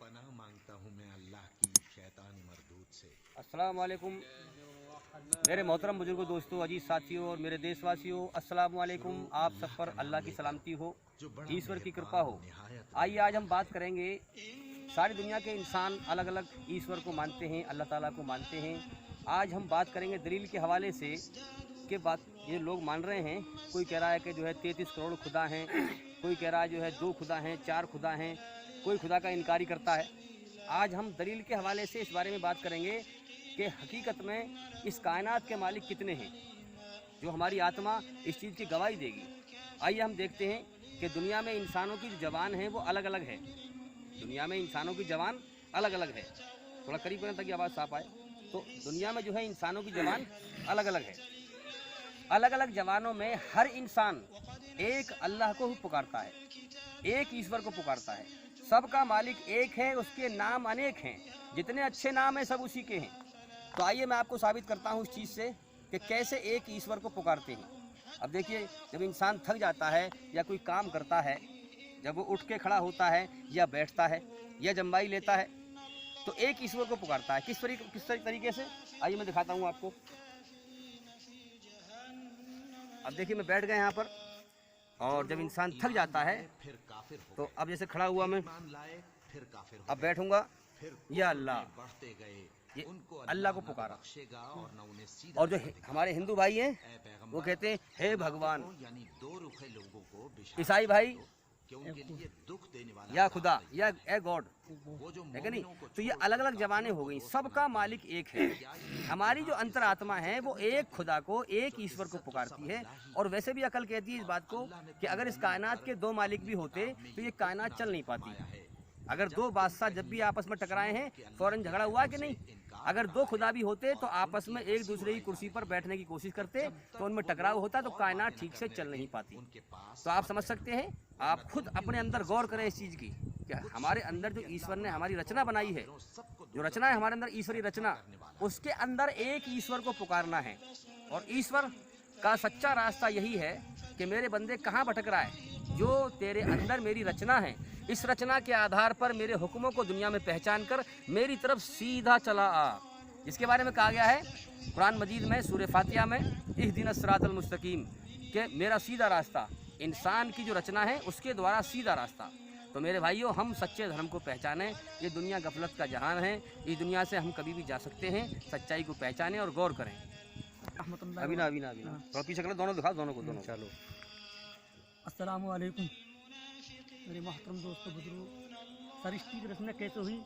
पनाह मांगता हूँ मैं अल्लाह की शैतानी मरदूद से। अस्सलाम वालेकुम मेरे मोहतरम बुजुर्गों, दोस्तों, अजीज साथियों और मेरे देशवासियों, अस्सलाम वालेकुम। आप सब पर अल्लाह की सलामती हो, ईश्वर की कृपा हो। आइए आज हम बात करेंगे, सारी दुनिया के इंसान अलग अलग ईश्वर को मानते हैं, अल्लाह ताला को मानते हैं। आज हम बात करेंगे दलील के हवाले से कि बात ये लोग मान रहे हैं। कोई कह रहा है कि जो है 33 करोड़ खुदा हैं, कोई कह रहा है जो है 2 खुदा हैं, 4 खुदा हैं, कोई खुदा का इनकारी करता है। आज हम दलील के हवाले से इस बारे में बात करेंगे कि हकीकत में इस कायनात के मालिक कितने हैं, जो हमारी आत्मा इस चीज़ की गवाही देगी। आइए हम देखते हैं कि दुनिया में इंसानों की जो ज़बान है वो अलग अलग है। दुनिया में इंसानों की ज़बान अलग अलग है। थोड़ा करीब करें ताकि आवाज़ साफ आए। तो दुनिया में जो है इंसानों की ज़बान अलग अलग है। अलग अलग ज़बानों में हर इंसान एक अल्लाह को पुकारता है, एक ईश्वर को पुकारता है। सबका मालिक एक है, उसके नाम अनेक हैं, जितने अच्छे नाम हैं सब उसी के हैं। तो आइए मैं आपको साबित करता हूँ इस चीज़ से कि कैसे एक ईश्वर को पुकारते हैं। अब देखिए, जब इंसान थक जाता है या कोई काम करता है, जब वो उठ के खड़ा होता है या बैठता है या जम्बाई लेता है, तो एक ईश्वर को पुकारता है। किस तरीके से, आइए मैं दिखाता हूँ आपको। अब देखिए, मैं बैठ गया यहाँ पर, और जब इंसान थक जाता है तो अब जैसे खड़ा हुआ मैं, अब बैठूंगा, या अल्लाह, ये अल्लाह को पुकारा। और जो हमारे हिंदू भाई हैं वो कहते हैं हे भगवान, ईसाई भाई या खुदा या ए गॉड, है कि नहीं। तो ये अलग अलग जबानें हो गई, सबका मालिक एक है। हमारी जो अंतरात्मा है वो एक खुदा को, एक ईश्वर को पुकारती है। और वैसे भी अकल कहती है इस बात को कि अगर इस कायनात के 2 मालिक भी होते तो ये कायनात चल नहीं पाती। अगर 2 बादशाह जब भी आपस में टकराए हैं, फौरन झगड़ा हुआ है कि नहीं। अगर 2 खुदा भी होते तो आपस में एक दूसरे की कुर्सी पर बैठने की कोशिश करते, तो उनमें टकराव होता, तो कायनात ठीक से चल नहीं पाती। तो आप समझ सकते हैं, आप खुद अपने अंदर गौर करें इस चीज़ की कि हमारे अंदर जो ईश्वर ने हमारी रचना बनाई है, जो रचना है हमारे अंदर, ईश्वरी रचना, उसके अंदर एक ईश्वर को पुकारना है। और ईश्वर का सच्चा रास्ता यही है कि मेरे बंदे कहाँ भटक रहा है, जो तेरे अंदर मेरी रचना है, इस रचना के आधार पर मेरे हुक्मों को दुनिया में पहचान कर मेरी तरफ सीधा चला आ। इसके बारे में कहा गया है कुरान मजीद में, सूरह फातिहा में, इहदिनस सिरातल मुस्तकीम, कि मेरा सीधा रास्ता, इंसान की जो रचना है उसके द्वारा सीधा रास्ता। तो मेरे भाइयों, हम सच्चे धर्म को पहचानें। ये दुनिया गफलत का जहान है, इस दुनिया से हम कभी भी जा सकते हैं। सच्चाई को पहचानें और गौर करें। अभी ना थोड़ा पीछे करो, दोनों दिखाओ, दोनों को, दोनों। चलो, अस्सलाम वालेकुम मेरे मोहतरम दोस्तों, बुजुर्गों। सृष्टि की रचना कैसे हुई,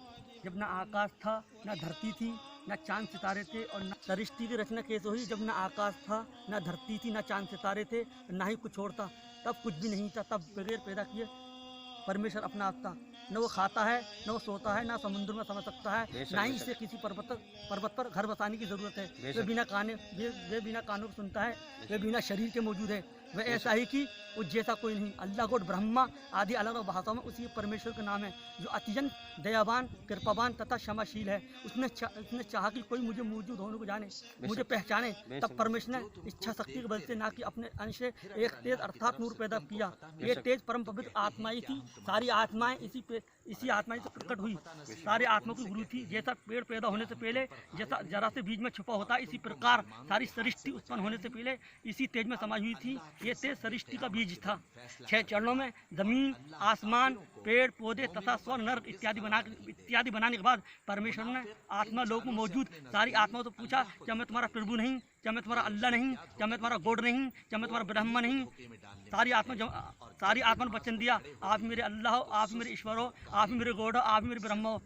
जब ना आकाश था, ना धरती थी, ना चांद सितारे थे। और ना सृष्टि की रचना कैसे हुई, जब ना आकाश था, ना धरती थी, ना चांद सितारे थे, ना ही कुछ और था। तब कुछ भी नहीं था। तब बगैर पैदा किए परमेश्वर अपना आप था। न वो खाता है, न वो सोता है, ना समुद्र में समझ सकता है, ना ही इसे किसी पर्वत पर घर बसाने की ज़रूरत है। वे बिना कानों को सुनता है, वे बिना शरीर के मौजूद है। वह ऐसा ही कि वो जैसा कोई नहीं। अल्लाह को ब्रह्मा आदि अलग अलग भाषाओं में उसी परमेश्वर का नाम है, जो अत्यंत दयावान, कृपावान तथा क्षमाशील है। उसने चाहा कि कोई मुझे मौजूद होने को जाने, मुझे पहचाने। तब परमेश्वर ने इच्छा शक्ति के बल से, ना कि अपने अंश से, एक तेज अर्थात नूर पैदा किया। ये तेज परम पवित्र आत्मा ही थी। सारी आत्माएं इसी आत्मा से प्रकट हुई। सारी आत्मा की गुरु थी। जैसा पेड़ पैदा होने से पहले जैसा जरा से बीज में छुपा होता है, इसी प्रकार सारी सृष्टि उत्पन्न होने से पहले इसी तेज में समाई हुई थी। ये तेज सृष्टि का बीज था। 6 चरणों में जमीन, आसमान, पेड़ पौधे तथा स्वर, नर इत्यादि बनाने के बाद परमेश्वर ने आत्मा लोक में मौजूद सारी आत्माओं से पूछा, क्या मैं तुम्हारा प्रभु नहीं, क्या मैं तुम्हारा अल्लाह नहीं, क्या मैं तुम्हारा गॉड नहीं, क्या मैं तुम्हारा ब्रह्मा नहीं। सारी आत्मा ने वचन दिया, आप मेरे अल्लाह हो, आप मेरे ईश्वर हो, आप मेरे गॉड हो, आप मेरे ब्रह्मा हो।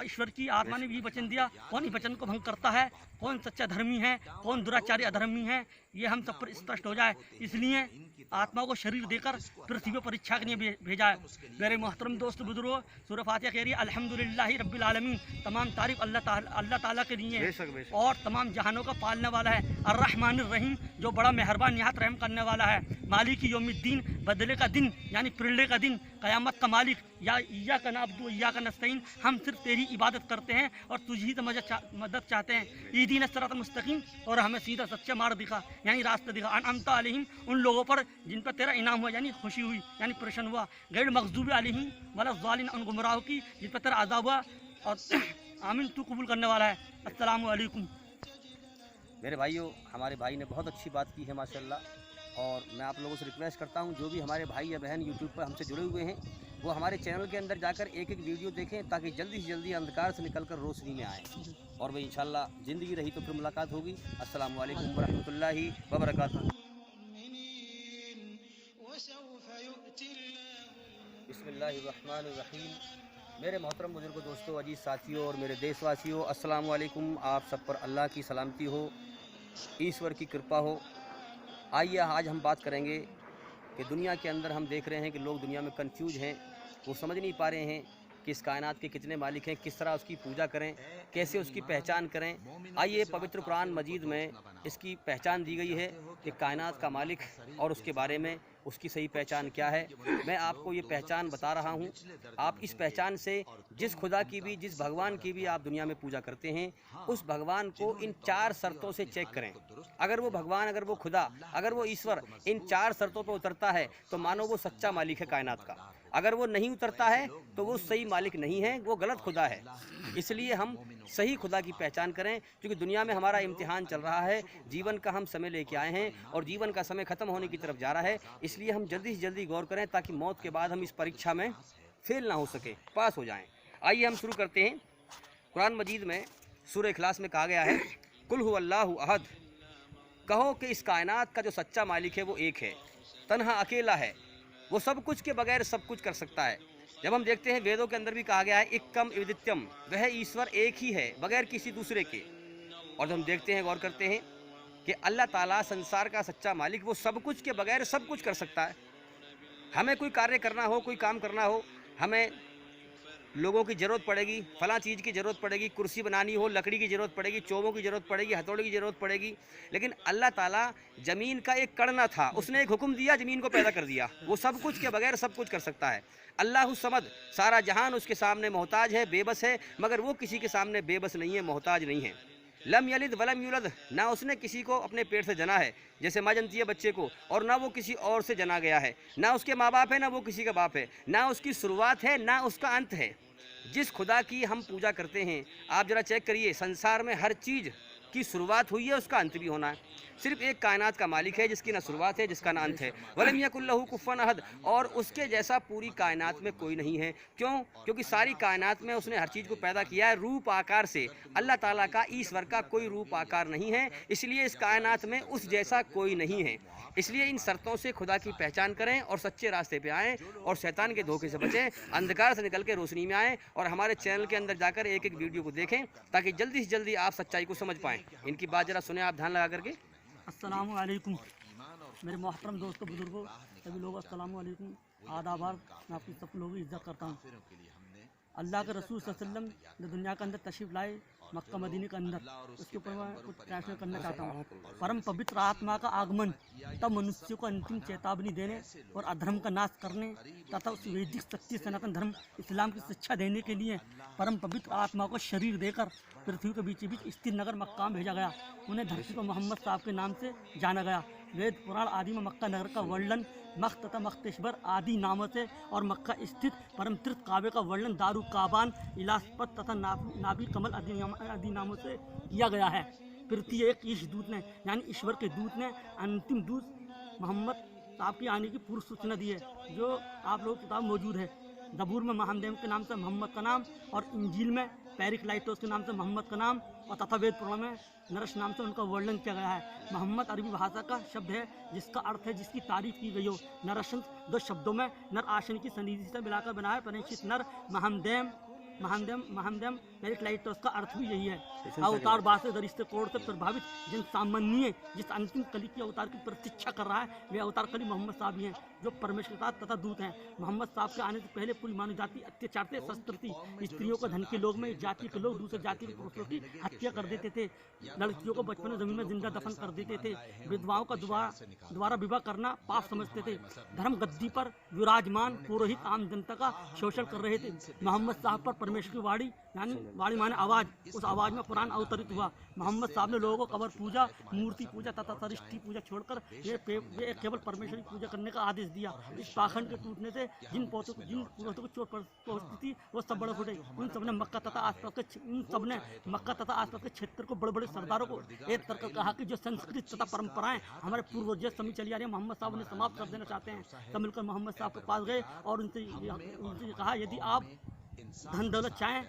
ईश्वर की आत्मा ने भी वचन दिया। कौन इस वचन को भंग करता है, कौन सच्चा धर्मी है, कौन दुराचारी अधर्मी है, ये हम सब पर स्पष्ट हो जाए। इसलिए आत्मा को शरीर देकर पृथ्वी पर परीक्षा के लिए भेजा है। मेरे मोहतरम दोस्त बुजुर्गों, सूरह फातिहा कह रही है अल्हम्दुलिल्लाहि रब्बिल आलमीन, तमाम तारीफ अल्लाह ताला के लिए है और तमाम जहानों का पालने वाला है। अर्रहमानिर रहीम, जो बड़ा मेहरबान निहायत रहम करने वाला है। मालिकी यौमिद्दीन, बदले का दिन यानी प्रलय का दिन, क़यामत का मालिक। या इय्याका नअबुदु व इय्याका नस्तईन, हम सिर्फ तेरी इबादत करते हैं और तुझी से मदद चाहते हैं। इहदिनस सिरातल मुस्तकीम, और हमें सीधा सच्चा मार्ग दिखा, यानी रास्ता दिखा। अनअमता अलैहिम, उन लोगों पर जिन पर तेरा इनाम हुआ यानी खुशी हुई यानी प्रसन्न हुआ, गैर मग़ज़ूबी अलैहिम वला ज़ालिमीन उन गुमराहों की जिन पर तेरा अज़ाब हुआ, और आमीन तू कबूल करने वाला है। अस्सलामु अलैकुम। मेरे भाइयों, हमारे भाई ने बहुत अच्छी बात की है माशाल्लाह, और मैं आप लोगों से रिक्वेस्ट करता हूं जो भी हमारे भाई या बहन यूट्यूब पर हमसे जुड़े हुए हैं वो हमारे चैनल के अंदर जाकर एक एक वीडियो देखें ताकि जल्दी से जल्दी अंधकार से निकलकर रोशनी में आए, और भाई इंशाल्लाह ज़िंदगी रही तो फिर मुलाकात होगी। अस्सलामु अलैकुम वरहमतुल्लाहि वबरकातुहू। बिस्मिल्लाहिर्रहमानिर्रहीम। मेरे मोहतरम बुजुर्गों, दोस्तों, अजीज़ साथियों और मेरे देशवासियों, अस्सलामु अलैकुम। आप सब पर अल्लाह की सलामती हो, ईश्वर की कृपा हो। आइए आज हम बात करेंगे कि दुनिया के अंदर हम देख रहे हैं कि लोग दुनिया में कंफ्यूज हैं, वो समझ नहीं पा रहे हैं कि इस कायनात के कितने मालिक हैं, किस तरह उसकी पूजा करें, कैसे उसकी पहचान करें। आइए पवित्र कुरान मजीद में इसकी पहचान दी गई है कि कायनात का मालिक और उसके बारे में उसकी सही पहचान क्या है। मैं आपको ये पहचान बता रहा हूँ। आप इस पहचान से जिस खुदा की भी, जिस भगवान की भी आप दुनिया में पूजा करते हैं, उस भगवान को इन 4 शर्तों से चेक करें। अगर वो भगवान, अगर वो खुदा, अगर वो ईश्वर इन 4 शर्तों पर उतरता है तो मानो वो सच्चा मालिक है कायनात का। अगर वो नहीं उतरता है तो वो सही मालिक नहीं है, वो गलत खुदा है। इसलिए हम सही खुदा की पहचान करें, क्योंकि दुनिया में हमारा इम्तिहान चल रहा है, जीवन का हम समय लेके आए हैं और जीवन का समय ख़त्म होने की तरफ जा रहा है। इसलिए हम जल्दी से जल्दी गौर करें ताकि मौत के बाद हम इस परीक्षा में फेल ना हो सके, पास हो जाएं। आइए हम शुरू करते हैं। कुरान मजीद में सूरह इखलास में कहा गया है, कुल हुवल्लाहु अहद, कहो कि इस कायनात का जो सच्चा मालिक है वो एक है, तन्हा अकेला है, वो सब कुछ के बगैर सब कुछ कर सकता है। जब हम देखते हैं वेदों के अंदर भी कहा गया है इक्कम इविदित्यम, वह ईश्वर एक ही है बगैर किसी दूसरे के। और जब हम देखते हैं, गौर करते हैं कि अल्लाह ताला संसार का सच्चा मालिक, वो सब कुछ के बगैर सब कुछ कर सकता है। हमें कोई कार्य करना हो, कोई काम करना हो, हमें लोगों की ज़रूरत पड़ेगी, फलां चीज़ की ज़रूरत पड़ेगी, कुर्सी बनानी हो लकड़ी की ज़रूरत पड़ेगी, चोबों की ज़रूरत पड़ेगी, हथौड़े की ज़रूरत पड़ेगी। लेकिन अल्लाह ताला ज़मीन का एक कण न था, उसने एक हुक्म दिया, ज़मीन को पैदा कर दिया। वो सब कुछ के बगैर सब कुछ कर सकता है। अल्लाहु समद, सारा जहान उसके सामने मोहताज है, बेबस है, मगर वो किसी के सामने बेबस नहीं है, मोहताज नहीं है। लम यलिद वलम यूलद, ना उसने किसी को अपने पेट से जना है जैसे माँ जनती है बच्चे को, और ना वो किसी और से जना गया है। ना उसके माँ बाप है, ना वो किसी का बाप है, ना उसकी शुरुआत है, ना उसका अंत है। जिस खुदा की हम पूजा करते हैं, आप जरा चेक करिए, संसार में हर चीज़ की शुरुआत हुई है, उसका अंत भी होना है। सिर्फ एक कायनात का मालिक है जिसकी ना शुरुआत है, जिसका ना अंत है। वलम यकुल लहू कुफुवन अहद, और उसके जैसा पूरी कायनात में कोई नहीं है। क्यों? क्योंकि सारी कायनात में उसने हर चीज़ को पैदा किया है रूप आकार से। अल्लाह ताला का, ईश्वर का कोई रूप आकार नहीं है, इसलिए इस कायनात में उस जैसा कोई नहीं है। इसलिए इन शर्तों से खुदा की पहचान करें और सच्चे रास्ते पे आएँ और शैतान के धोखे से बचें, अंधकार से निकल के रोशनी में आएँ, और हमारे चैनल के अंदर जाकर एक एक वीडियो को देखें ताकि जल्दी से जल्दी आप सच्चाई को समझ पाएँ। इनकी बात ज़रा सुने आप ध्यान लगा करके। अस्सलामु अलैकुम मेरे मोहतरम दोस्तों, बुजुर्गों, सभी लोग अस्सलामु अलैकुम, आदाबार। मैं आपकी सब लोगों की इज्जत करता हूँ। अल्लाह के रसूल सल्लल्लाहु अलैहि वसल्लम जो दुनिया के अंदर तशरीफ़ लाए मक्का मदीने के अंदर, उसके ऊपर मैं कुछ ट्रांसलेट करना चाहता हूँ। परम पवित्र आत्मा का आगमन तब मनुष्य को अंतिम चेतावनी देने और अधर्म का नाश करने तथा उस वैदिक सच्ची सनातन धर्म इस्लाम की शिक्षा देने के लिए परम पवित्र आत्मा को शरीर देकर पृथ्वी के बीच बीच स्थिर नगर मक्का में भेजा गया। उन्हें धरती पर मोहम्मद साहब के नाम से जाना गया। वेद पुराण आदि में मक्का नगर का वर्णन मख्त तथा मख्तेश्वर आदि नामों से और मक्का स्थित परम तीर्थ काबे का वर्णन दारू काबान, इलासपत तथा नाबी कमल आदि नामों से किया गया है। पृथ्वी एक ईश दूत ने यानी ईश्वर के दूत ने अंतिम दूत मोहम्मद साहब की आने की पूर्व सूचना दी है, जो आप लोगों की किताब मौजूद है। जबूर में महादेव के नाम से मोहम्मद का नाम, और इंजील में पेरिकलाइटोस के नाम से मोहम्मद का नाम, और तथा वेद पुराण में नरश नाम से उनका वर्णन किया गया है। मोहम्मद अरबी भाषा का शब्द है जिसका अर्थ है जिसकी तारीफ की गई हो। नरशंस 2 शब्दों में नर आशन की संधि से मिलाकर बना है। परिचित नर महामदेम पेरिकलाइटोस का अर्थ भी यही है। अवतार बासे दरिश्ते कोड से प्रभावित जन सामान्य जिस अंतिम कली की अवतार की प्रतीक्षा कर रहा है, वे अवतार कली मोहम्मद साहब ही हैं, जो परमेश्वर के साथ तथा दूत हैं। मोहम्मद साहब के आने से पहले पूरी मानव जाति अत्याचार से शस्त्र थी। स्त्रियों को धन के लोग में एक जाति के लोग दूसरे जाति के पुरुषों की हत्या कर देते थे। लड़कियों को बचपन में जमीन में जिंदा दफन कर देते थे। विधवाओं का दोबारा विवाह करना पाप समझते थे। धर्म गद्दी पर विराजमान पुरोहित आम जनता का शोषण कर रहे थे। मोहम्मद साहब पर परमेश्वर की वाणी यानी वाणी माने आवाज़, उस आवाज़ में कुरान अवतरित हुआ। मोहम्मद साहब ने लोगों को कबर पूजा, मूर्ति पूजा तथा सृष्टि पूजा छोड़कर ये केवल परमेश्वर की पूजा करने का आदेश दिया। इस पाखंड के टूटने से जिन पुरोहितों को चोट पहुँचती थी वो सब बड़े फूटे। उन सब ने मक्का तथा आसपास के क्षेत्र को बड़े बड़े सरदारों को एक तरह कहा कि जो संस्कृत तथा परंपराएं हमारे पूर्वज समय चली आ रही है मोहम्मद साहब उन्हें समाप्त कर देना चाहते हैं। सब मिलकर मोहम्मद साहब के पास गए और उनसे कहा, यदि आप धन दौलत चाहें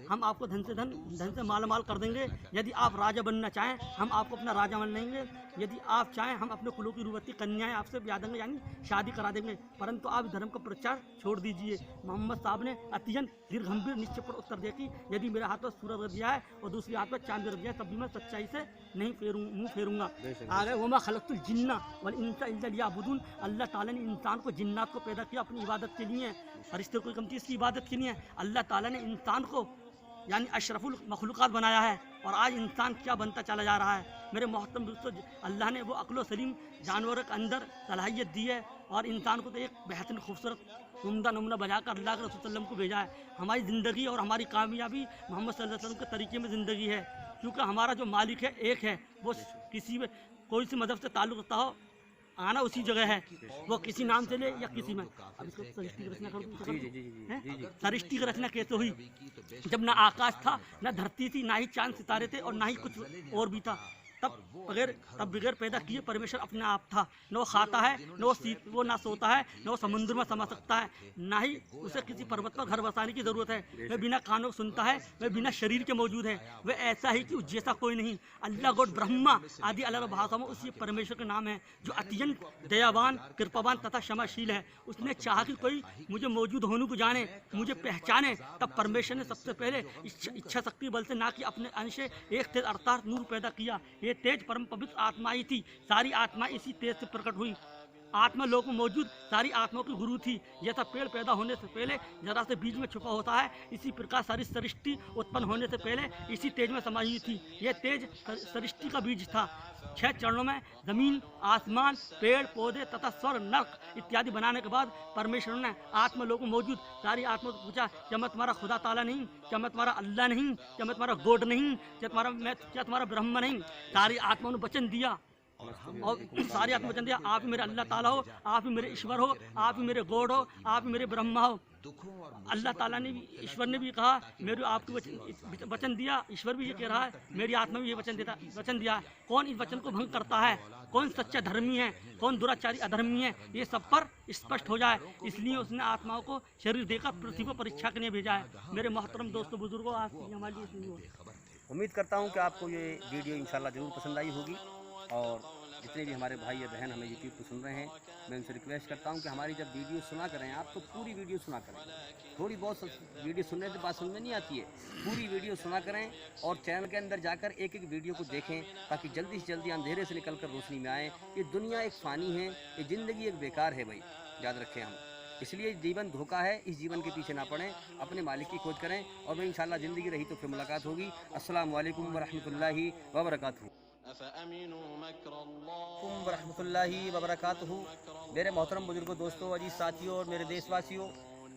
हम आपको धन से मालामाल कर देंगे। यदि आप राजा बनना चाहें हम आपको अपना राजा बन लेंगे। यदि आप चाहें हम अपने कुलों की रूपवती कन्याएं आपसे ब्याह देंगे, यानी शादी करा देंगे, परंतु आप धर्म का प्रचार छोड़ दीजिए। मोहम्मद साहब ने अत्यंत गंभीर निश्चय पर उत्तर दिया कि यदि मेरे हाथ में सूरज रख दिया है और दूसरे हाथ में चांद रख दिया है तब भी मैं सच्चाई से नहीं मुँह फेरूंगा। आगे वमा खलक़तुल जिन्ना वल इंसा इल्ला लियअबुदून, अल्लाह ताला ने इंसान को जिन्नात को पैदा किया अपनी इबादत के लिए, फरिश्ते को कम चीज़ की इबादत के लिए। अल्लाह ताला ने इंसान को यानी अशरफुल मखलूक़ात बनाया है और आज इंसान क्या बनता चला जा रहा है। मेरे मोहतरम दोस्तों, अल्लाह ने वो अक्ल सलीम जानवरों के अंदर सलाहियत दी है और इंसान को तो एक बेहतरीन खूबसूरत उम्दा नमूना बनाकर अल्लाह के रसूल सल्लल्लाहु अलैहि वसल्लम को भेजा है। हमारी ज़िंदगी और हमारी कामयाबी मोहम्मद सल्लल्लाहु अलैहि वसल्लम के तरीके में ज़िंदगी है, क्योंकि हमारा जो मालिक है एक है। वो किसी में कोई सी मज़हब से ताल्लुक़ रखता हो, आना उसी जगह है, वो किसी नाम से ले या किसी में। अब इसको सृष्टि की रचना करो। सृष्टि की रचना कैसे हुई? जब ना आकाश था, ना धरती थी, ना ही चांद सितारे थे और ना ही कुछ और भी था। तब बगैर पैदा किए परमेश्वर अपने आप था। न वो खाता है, वो ना सोता है, न वो समुद्र में समा सकता है, ना ही उसे किसी पर्वत पर घर बसाने की ज़रूरत है। वह बिना कानों सुनता है, वह बिना शरीर के मौजूद है, वह ऐसा ही कि जैसा कोई नहीं। अल्लाह गॉड ब्रह्मा आदि अलग भाषा में उसी परमेश्वर का नाम है जो अत्यंत दयावान, कृपावान तथा क्षमाशील है। उसने चाहा कि कोई मुझे मौजूद होने को जाने, मुझे पहचाने, तब परमेश्वर ने सबसे पहले इच्छा शक्ति बल से ना कि अपने अंश एक तेज अर्थात नूर पैदा किया। ये तेज परम पवित्र आत्मा ही थी। सारी आत्मा इसी तेज से प्रकट हुई। आत्मा लोक में मौजूद सारी आत्माओं की गुरु थी। जैसा पेड़ पैदा होने से पहले जरा से बीज में छुपा होता है, इसी प्रकार सारी सृष्टि उत्पन्न होने से पहले इसी तेज में समाई हुई थी। यह तेज सृष्टि का बीज था। 6 चरणों में जमीन, आसमान, पेड़ पौधे तथा स्वर्ग, नरक इत्यादि बनाने के बाद परमेश्वर ने आत्मा लोक में मौजूद सारी आत्मा को पूछा, क्या मैं तुम्हारा खुदा ताला नहीं? क्या मैं तुम्हारा अल्लाह नहीं? क्या मैं तुम्हारा गॉड नहीं? क्या तुम्हारा ब्रह्म नहीं? सारी आत्माओं ने वचन दिया और सारी आत्मा वचन दिया, आप ही मेरे अल्लाह ताला हो, आप ही मेरे ईश्वर हो, आप ही मेरे गॉड हो, आप ही मेरे ब्रह्मा हो। अल्लाह ताला ने भी, ईश्वर ने भी कहा मेरे आपको वचन दिया। ईश्वर भी ये कह रहा है, मेरी आत्मा भी ये वचन दिया है। कौन इस वचन को भंग करता है, कौन सच्चा धर्मी है, कौन दुराचारी अधर्मी है, ये सब पर स्पष्ट हो जाए। इसलिए उसने आत्माओं को शरीर देकर पृथ्वी पर परीक्षा के लिए भेजा है। मेरे मोहतरम दोस्तों बुजुर्गों, आज हमारे लिए उम्मीद करता हूँ कि आपको ये वीडियो इंशाल्लाह ज़रूर पसंद आई होगी। और जितने भी हमारे भाई या बहन हमें यूट्यूब पर सुन रहे हैं, मैं उनसे रिक्वेस्ट करता हूं कि हमारी जब वीडियो सुना करें आप, तो पूरी वीडियो सुना करें। थोड़ी बहुत वीडियो सुनने से बात समझ में नहीं आती है, पूरी वीडियो सुना करें और चैनल के अंदर जाकर एक एक वीडियो को देखें, ताकि जल्दी से जल्दी अंधेरे से निकल कर रोशनी में आए। ये दुनिया एक फ़ानी है, ये ज़िंदगी एक बेकार है भाई, याद रखें हम। इसलिए जीवन धोखा है, इस जीवन के पीछे ना पड़ें, अपने मालिक की खोज करें। और मैं इंशाल्लाह ज़िंदगी रही तो फिर मुलाकात होगी। अस्सलामु अलैकुम वरहमतुल्लाहि वबरकातुहू। रहमतुल्लाहि वबरकातुहू। मेरे मोहतरम बुजुर्गों, दोस्तों, अजीज साथियों और मेरे देशवासियों,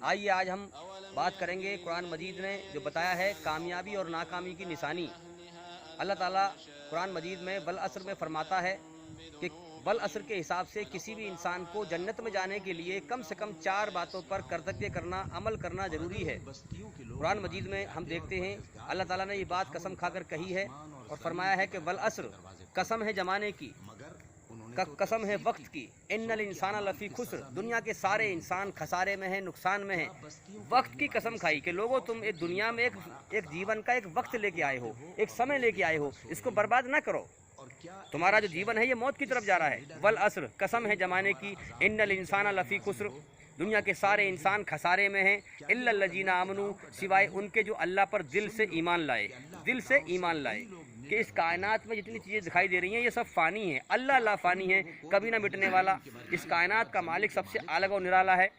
आइए आज हम बात करेंगे कुरान मजीद ने जो बताया है कामयाबी और नाकामी की निशानी। अल्लाह ताला कुरान मजीद में बल असर में फरमाता है कि बल असर के हिसाब से किसी भी इंसान को जन्नत में जाने के लिए कम से कम 4 बातों पर कर्तव्य करना, अमल करना ज़रूरी है। कुरान मजीद में हम देखते हैं अल्लाह ताला ने ये बात कसम खाकर कही है और फरमाया है कि वल असर, कसम है ज़माने की, कसम है वक्त की, इन्नल इंसान लफ़ी खुस्र, दुनिया के सारे इंसान खसारे में हैं, नुकसान में हैं। वक्त की कसम खाई कि लोगों तुम एक दुनिया में एक जीवन का एक वक्त लेके आए हो, एक समय लेके आए हो, इसको बर्बाद ना करो। तुम्हारा जो जीवन है ये मौत की तरफ जा रहा है। वल असर, कसम है ज़माने की, इन्नल इंसान लफ़ी खुस्र, दुनिया के सारे इंसान खसारे में हैं, इल्लल लजीना आमनू, सिवाय उनके जो अल्लाह पर दिल से ईमान लाए, दिल से ईमान लाए। कि इस कायनात में जितनी चीज़ें दिखाई दे रही हैं ये सब फ़ानी है, अल्लाह अल्लाह फ़ानी है, कभी ना मिटने वाला। इस कायनात का मालिक सबसे अलग और निराला है।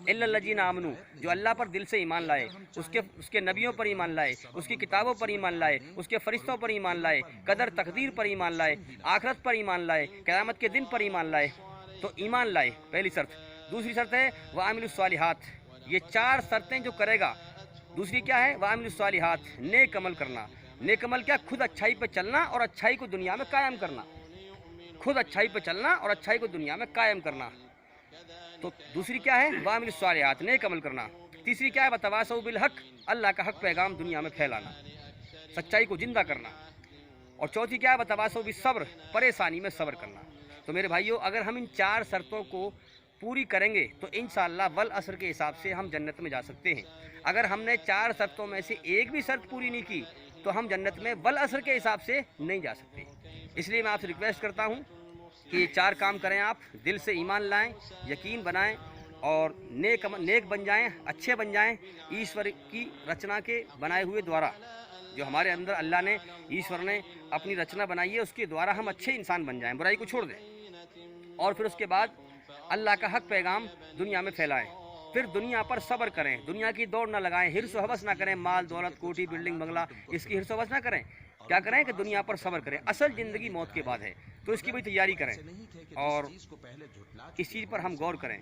इल्लल लजीना आमनू, जो अल्लाह पर दिल से ईमान लाए, उसके नबियों पर ईमान लाए, उसकी किताबों पर ईमान लाए, उसके फरिश्तों पर ईमान लाए, कदर तकदीर पर ईमान लाए, आखिरत पर ईमान लाए, क़यामत के दिन पर ईमान लाए। तो ईमान लाए पहली शर्त। दूसरी शर्त है व आमिलुस सालिहात। ये 4 शर्तें जो करेगा दूसरी क्या है, वामिलुस्सालिहात, नेक अमल करना। नेक अमल क्या, खुद अच्छाई पर चलना और अच्छाई को दुनिया में कायम करना। खुद अच्छाई पर चलना और अच्छाई को दुनिया में कायम करना। तो दूसरी क्या है, वामिलुस्सालिहात, नेक अमल करना। तीसरी क्या है, वतवासौ बिल हक, अल्लाह का हक पैगाम दुनिया में फैलाना, सच्चाई को जिंदा करना। और चौथी क्या है, वतवासौ बिस सब्र, परेशानी में सब्र करना। तो मेरे भाइयों, अगर हम इन 4 शर्तों को पूरी करेंगे तो इंशाअल्लाह वल असर के हिसाब से हम जन्नत में जा सकते हैं। अगर हमने 4 शर्तों में से एक भी शर्त पूरी नहीं की तो हम जन्नत में वल असर के हिसाब से नहीं जा सकते। इसलिए मैं आपसे रिक्वेस्ट करता हूँ कि ये 4 काम करें। आप दिल से ईमान लाएं, यकीन बनाएं और नेक बन जाएं, अच्छे बन जाएं। ईश्वर की रचना के बनाए हुए द्वारा, जो हमारे अंदर अल्लाह ने, ईश्वर ने अपनी रचना बनाई है, उसके द्वारा हम अच्छे इंसान बन जाएं, बुराई को छोड़ दें। और फिर उसके बाद अल्लाह का हक पैगाम दुनिया में फैलाएं। फिर दुनिया पर सब्र करें, दुनिया की दौड़ ना लगाएं, हिर्स हवस ना करें, माल दौलत कोठी बिल्डिंग बंगला, इसकी हिर्स हवस ना करें। क्या करें कि दुनिया पर सब्र करें। असल ज़िंदगी मौत के बाद है, तो इसकी भी तैयारी करें और इस चीज़ पर हम गौर करें।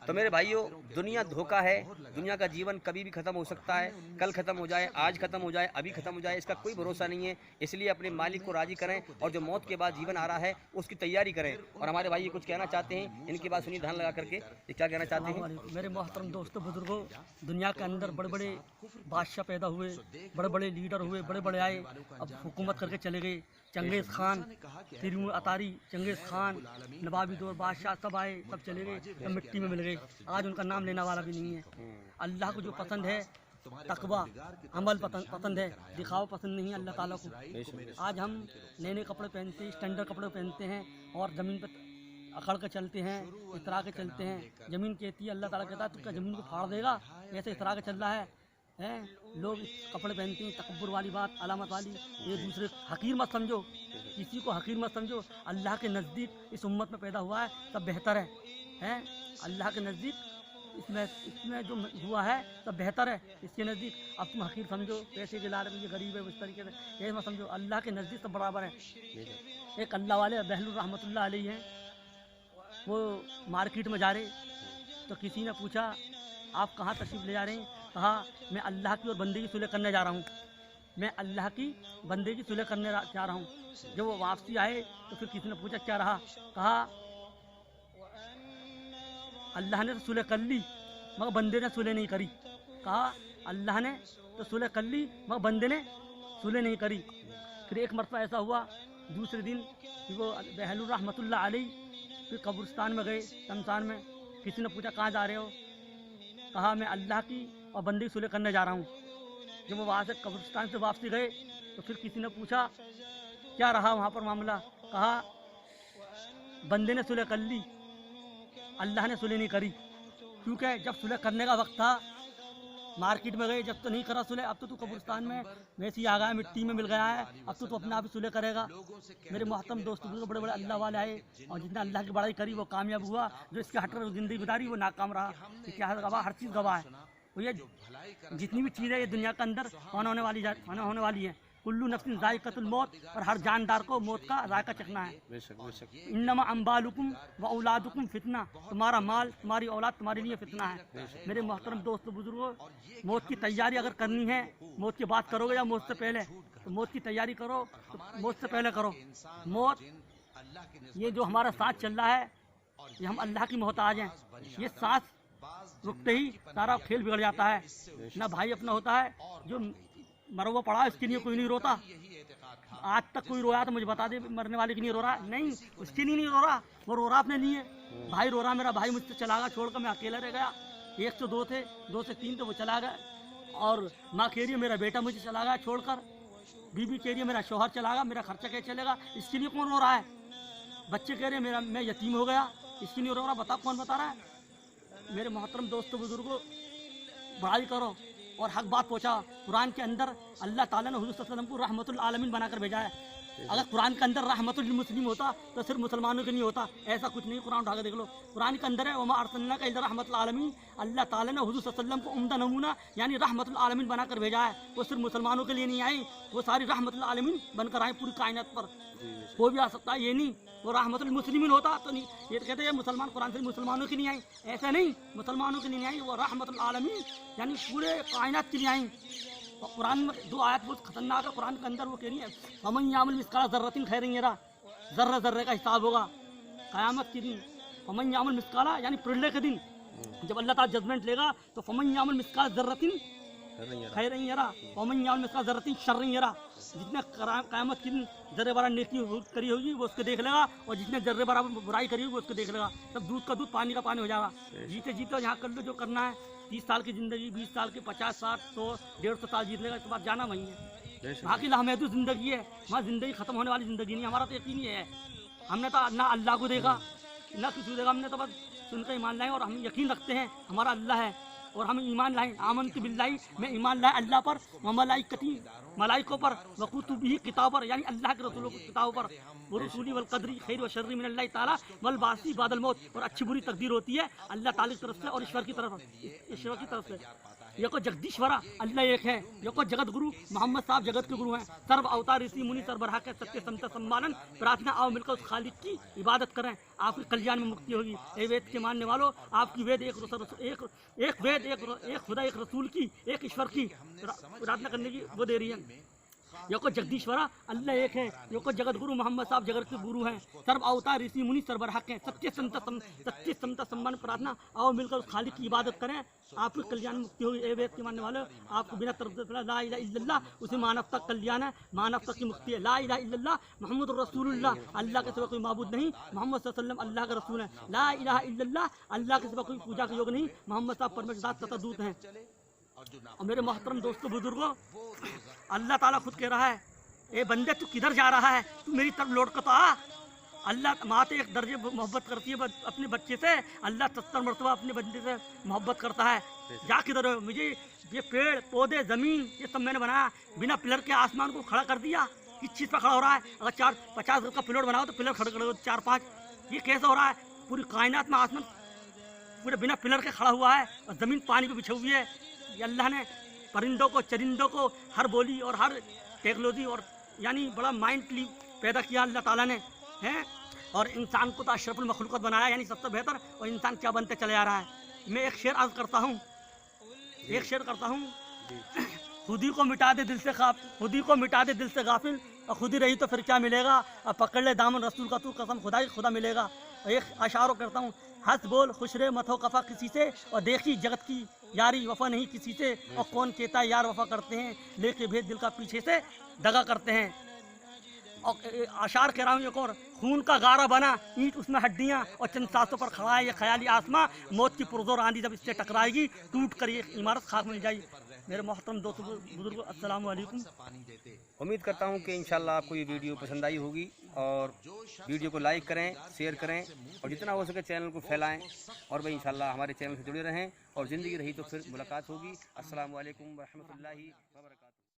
तो मेरे भाइयों, दुनिया धोखा है, दुनिया का जीवन कभी भी ख़त्म हो सकता है, कल ख़त्म हो जाए, आज ख़त्म हो जाए, अभी ख़त्म हो जाए, इसका कोई भरोसा नहीं है। इसलिए अपने मालिक को राज़ी करें और जो मौत के बाद जीवन आ रहा है उसकी तैयारी करें। और हमारे भाई ये कुछ कहना चाहते हैं, इनकी बात सुनिए ध्यान लगा करके, ये क्या कहना चाहते हैं। मेरे मोहतरम दोस्तों बुजुर्गों, दुनिया के अंदर बड़े बड़े बादशाह पैदा हुए, बड़े बड़े लीडर हुए, बड़े बड़े आए, अब हुकूमत करके चले गए। चंगेज़ खान, तिरमूर अतारी, चंगेज़ खान, नवाबी दौर बादशाह सब आए, सब चले गए, सब मिट्टी में मिल गए। आज उनका नाम लेने वाला भी नहीं है। अल्लाह को जो पसंद है तकवा अमल पसंद है, दिखावा पसंद नहीं है अल्लाह ताला को। आज हम नए नए कपड़े पहनते हैं, स्टैंडर्ड कपड़े पहनते हैं और ज़मीन पर अकड़ के चलते हैं, इतरा के चलते हैं। ज़मीन कहती है, अल्लाह ताला कहता है तो क्या ज़मीन को फाड़ देगा, ऐसे इतरा के चल रहा है। लोग कपड़े पहनते हैं, तकब्बुर वाली बात, अलामत वाली, ये दूसरे हकीर मत समझो, किसी को हकीर मत समझो। अल्लाह के नज़दीक इस उम्मत में पैदा हुआ है सब बेहतर है। अल्लाह के नज़दीक इसमें जो हुआ है सब बेहतर है इसके नज़दीक। अब तुम हकीर समझो, पैसे के लालच में ये गरीब है, उस तरीके से ये मत समझो। अल्लाह के नज़दीक सब बराबर है। एक अल्लाह वाले बहलुर रहमतुल्लाह अलैहि हैं, वो मार्केट में जा रहे तो किसी ने पूछा आप कहाँ तशरीफ़ ले जा रहे हैं। कहा मैं अल्लाह की और बंदे की सुलह करने जा रहा हूँ, मैं अल्लाह की बंदे की सुलह करने जा रहा हूँ। जब वो वापसी आए तो फिर किसी ने पूछा क्या रहा। कहा अल्लाह ने तो सुलह कर ली मगर बंदे ने सुलह नहीं करी। कहा अल्लाह ने तो सुलह कर ली मगर बंदे ने सुलह नहीं करी। फिर एक मरतबा ऐसा हुआ, दूसरे दिन वो बहलुर रहमतुल्लाह अलैहि फिर कब्रिस्तान में गए, शमशान में। किसी ने पूछा कहाँ जा रहे हो। कहा मैं अल्लाह की और बंदे की सुलह करने जा रहा हूँ। जब वो वहाँ से कब्रिस्तान से वापसी गए तो फिर किसी ने पूछा क्या रहा वहाँ पर मामला। कहा बंदे ने सुलह कर ली, अल्लाह ने सुलह नहीं करी। क्योंकि जब सुलह करने का वक्त था मार्केट में गए, जब तो नहीं करा सुलह, अब तो तू कब्रिस्तान में वैसे ही आ गया, मिट्टी में मिल गया है, अब तो तू अपने आप ही सुलह करेगा। मेरे मोहतरम दोस्तों, बड़े बड़े अल्लाह वाले आए और जिसने अल्लाह की बड़ाई करी वो कामयाब हुआ, जो इसके हटकर ज़िंदगी गुजारी वो नाकाम रहा। इतिहास गवाह, हर चीज़ गवाह है। तो ये जितनी भी चीज़ें ये दुनिया के अंदर होने वाली है। कुल्लू नफ्सिन ज़ाइक़तुल मौत, और हर जानदार को मौत का जायका चखना है। इन्नमा अम्बालुकुम व औलादुकुम फितना, तुम्हारा माल तुम्हारी औलाद तुम्हारे लिए फितना है। मेरे मोहतरम दोस्तों बुजुर्गों, मौत की तैयारी अगर करनी है, मौत की बात करोगे या मौत से पहले, तो मौत की तैयारी करो तो मौत से पहले करो। मौत ये जो हमारा सांस चल रहा है, ये हम अल्लाह की मोहताज हैं। ये सांस रुकते ही सारा खेल बिगड़ जाता है। ना भाई अपना होता है, जो मरवा पड़ा इसके लिए कोई नहीं रोता। आज तक कोई रोया तो मुझे बता दे, मरने वाले के लिए रो रहा नहीं, उसके लिए नहीं रो रहा, वो रो रहा अपने लिए। भाई रो रहा, मेरा भाई मुझसे चला गया छोड़कर, मैं अकेला रह गया। 1 से 2 थे, 2 से 3 तो वो चला गया। और माँ कह रही है मेरा बेटा मुझे चला गया छोड़कर, बीबी कह रही है मेरा शौहर चला गया, मेरा खर्चा कैसे चलेगा, इसके लिए कौन रो रहा है। बच्चे कह रहे हैं मैं यतीम हो गया, इसके लिए रो रहा, बता कौन बता रहा है। मेरे मोहतरम दोस्तों बुजुर्गों, बड़ाई करो और हक बात पहुँचा। कुरान के अंदर अल्लाह ताला ने हुज़ूर सल्लल्लाहु अलैहि वसल्लम को रहमतुल आलमीन बनाकर भेजा है। अगर कुरान के अंदर रहमतुल मुस्लिम होता तो सिर्फ मुसलमानों के नहीं होता, ऐसा कुछ नहीं। कुरान उठा के देख लो, कुरान के अंदर है वमा अरसलनाका इल्ला रहमतुल आलमीन। अल्लाह ताला ने हुजूर सल्लल्लाहु अलैहि वसल्लम को उम्दा नमूना यानी रहमतुल आलमीन बनाकर भेजा है। वो सिर्फ मुसलमानों के लिए नहीं आई, वो सारी रहमतुल आलमीन बनकर आए पूरी कायनात पर। कोई भी आ सकता है, ये नहीं वो रहमतुल मुस्लिमीन होता तो नहीं। ये कहते हैं मुसलमान कुरान से मुसलमानों के लिए आई, ऐसा नहीं, मुसलमानों के लिए नहीं आई, वो रहमतुल आलमीन यानी पूरे कायनात के लिए आई। और कुरान में 2 आयत बहुत खतरनाक है कुरान के अंदर, वो कह रही है फमन यामल मिस्काला ज़र्रतिन खैरन यरा, ज़र्रा ज़र्रे का हिसाब होगा क़यामत के दिन। फमन यामल मिस्काला यानी प्रलय के दिन जब अल्लाह ताला जजमेंट लेगा तो फमन यामल मिस्काला ज़र्रतिन खैरन यरा फमन यामल मिस्काला ज़र्रतिन शर्रन यरा। जिसने क़यामत के दिन जर्रे बराबर नेकी करी होगी वो उसको देख लेगा, और जिसने जर्रे बराबर बुराई करी होगी वो उसको देख लेगा। तब दूध का दूध पानी का पानी हो जाएगा। जीते जीते यहाँ कर लो जो करना है, 30 साल की ज़िंदगी, 20 साल की, 50, 60, 100, 150 साल जीत लेगा, इसके बाद जाना वहीं है। बाकी लामहदूद ज़िंदगी है, वहाँ ज़िंदगी ख़त्म होने वाली ज़िंदगी नहीं। हमारा तो यकीन ही है, हमने तो ना अल्लाह को देखा ना कुछ देखा, हमने तो बस सुनकर ईमान लाए, और हम यकीन रखते हैं हमारा अल्लाह है, और हम ईमान लाए आमनतु बिल्लाही, मैं ईमान लाए अल्लाह पर, व मलाइकती मलाइकों पर, व कुतुबिही किताब पर यानी अल्लाह के रसूलों की किताबों पर, व रसूली वल कदरी खैर व शर्री मिन अल्लाह ताला वल बासी बादल मौत। और अच्छी बुरी तकदीर होती है अल्लाह ताला की तरफ से और ईश्वर की तरफ से। यको जगदीश्वरा अल्लाह एक है, यको जगत गुरु मोहम्मद साहब जगत के गुरु हैं। सर्व अवतार ऋषि मुनि सरबराह के सत्य संत सम्मानन प्रार्थना, आओ मिलकर उस खालिक की इबादत करें, आपके कल्याण में मुक्ति होगी। ए वेद के मानने वालों, आपकी वेद एक वेद एक खुदा एक रसूल की एक ईश्वर की प्रार्थना करने की वो दे रही है। यको जगदीश्वरा अल्लाह एक है, यको जगत गुरु मोहम्मद साहब जगत के गुरु हैं। सर्व अवतार ऋषि मुनि सरबराह के सत्य संत सम्मान प्रार्थना, आओ मिलकर उस खालिक की इबादत करें, आपकी कल्याण मुक्ति होगी। ए वेद के मानने वाले, आपको बिना तरफ ला इलाहा इल्लल्लाह, उसी मानवता कल्याण है, मानवता की मुक्ति है। ला इलाहा इल्लल्लाह मुहम्मदुर रसूलुल्लाह, अल्लाह के सिवा कोई माबूद नहीं, मोहम्मद सल्लल्लाहु अलैहि वसल्लम अल्लाह का रसूल है। ला इलाहा इल्लल्लाह, अल्लाह के सिवा कोई पूजा का योग नहीं, मोहम्मद साहब परमेश्वर तथा दूत हैं। और मेरे मोहतरम दोस्तों बुजुर्गों, अल्लाह ताला खुद कह रहा है, ए बंदे तू किधर जा रहा है, तू मेरी तरफ लौट कर तो आ। अल्लाह माँ तो एक दर्जे मोहब्बत करती है अपने बच्चे से, अल्लाह 70 मरतबा अपने बंदे से मोहब्बत करता है। जा किधर हो, मुझे ये पेड़ पौधे ज़मीन ये सब मैंने बनाया, बिना पिलर के आसमान को खड़ा कर दिया। किस चीज़ पर खड़ा हो रहा है? अगर 4-50 गज का पिलर बनाओ तो पिलर खड़े खड़े 4-5, ये कैसे हो रहा है? पूरी कायनात में आसमान पूरे बिना पिलर के खड़ा हुआ है, और ज़मीन पानी पर बिछी हुई है। ये अल्लाह ने परिंदों को चरिंदों को हर बोली और हर टेक्नोलॉजी और यानी बड़ा माइंडली पैदा किया अल्लाह ताला ने, हैं। और इंसान को तो अशरफुल मखलूक़ात बनाया, यानी सबसे बेहतर। और इंसान क्या बनते चले आ रहा है। मैं एक शेर अर्ज़ करता हूँ, खुद ही को मिटा दे दिल से खुद ही को मिटा दे दिल से गाफिल, और खुद ही रही तो फिर क्या मिलेगा, और पकड़ ले दामन रसूल का तू कसम खुदा ही खुदा मिलेगा। एक अशारो करता हूँ, हंस बोल खुश रे मत हो कफ़ा किसी से, और देखी जगत की यारी वफ़ा नहीं किसी से, और कौन कहता है यार वफ़ा करते हैं, लेके भेद दिल का पीछे से दगा करते हैं। और आशार कह रहा हूँ एक और, खून का गारा बना ईंट उसमें हड्डियाँ, और चंद सांसों पर खड़ा है ये ख्याली आसमां, मौत की पुरज़ोर आंधी जब इससे टकराएगी टूट कर ये इमारत खाक मिल जाएगी। मेरे मोहतरम दोस्तों बुजुर्गों, अस्सलाम वालेकुम। उम्मीद करता हूँ कि इंशाल्लाह आपको ये वीडियो पसंद आई होगी, और वीडियो को लाइक करें, शेयर करें, और जितना हो सके चैनल को फैलाएं, और भाई इंशाल्लाह हमारे चैनल से जुड़े रहें, और ज़िंदगी रही तो फिर मुलाकात होगी। अस्सलाम वालेकुम व रहमतुल्लाहि व बरकातुहू।